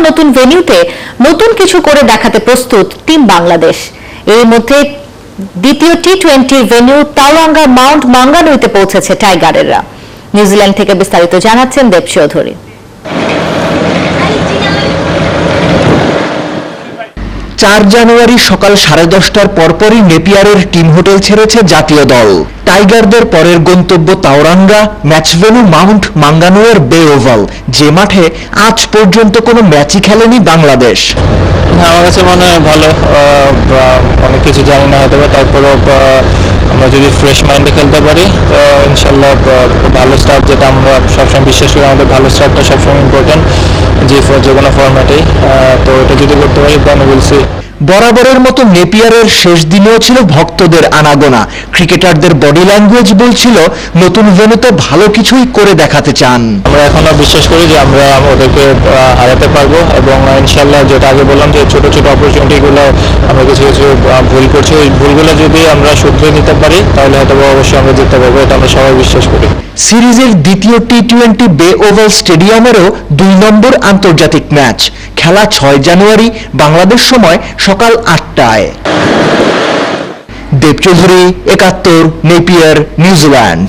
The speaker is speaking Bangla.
নতুন ভেন্যুতে নতুন কিছু করে দেখাতে প্রস্তুত টিম বাংলাদেশ। এর মধ্যে দ্বিতীয় টি-20 ভেন্যু তাওরাঙ্গা মাউন্ট মাঙ্গানুইতে পৌঁছেছে টাইগারেরা। নিউজিল্যান্ড থেকে বিস্তারিত জানাচ্ছেন দেব চৌধুরী। 4 জানুয়ারি সকাল 10:30টার পরপরই নেপিয়ারের টিম হোটেল ছেড়েছে জাতীয় দল। টাইগারদের পরের গন্তব্য তাওরাঙ্গা, ম্যাচ ভেন্যু মাউন্ট মাঙ্গানুইয়ের বে ওভাল, যে মাঠে আজ পর্যন্ত কোনো ম্যাচই খেলেনি বাংলাদেশ। আমার কাছে মনে হয় ভালো, অনেক কিছু জানি না হয়তো, তারপরেও আমরা যদি ফ্রেশ মাইন্ডে খেলতে পারি তো ইনশাল্লাহ ভালো স্টার্ট, যেটা আমরা সবসময় বিশ্বাস করি, আমাদের ভালো স্টার্টটা সবসময় ইম্পর্টেন্ট যে কোনো ফরম্যাটেই। তো এটা যদি করতে পারি দেন উইল সি। বরাবরের মতো নেপিয়ারের শেষ দিনেও ছিল ভক্তদের আনাগোনা। ক্রিকেটারদের বডি ল্যাঙ্গুয়েজ বলছিল নতুন ভেন্যুতে ভালো কিছুই করে দেখাতে চান। আমরা এখনো বিশ্বাস করি যে আমরা ওদেরকে হারাতে পারবো, এবং ইনশাল্লাহ যেটা আগে বললাম যে ছোট ছোট অপরচুনিটিগুলো আমরা কিছু কিছু ভুল করছি, ওই ভুলগুলো যদি আমরা শুধরে নিতে পারি তাহলে হয়তো অবশ্যই আমরা জিততে পারবো, এটা আমরা সবাই বিশ্বাস করি। সিরিজের দ্বিতীয় টি-20 বে ওভাল স্টেডিয়ামেরও 2 নম্বর আন্তর্জাতিক ম্যাচ খেলা 6 জানুয়ারি বাংলাদেশ সময় সকাল 8টায়। দেব চৌধুরী, 71, নেপিয়ার, নিউজিল্যান্ড।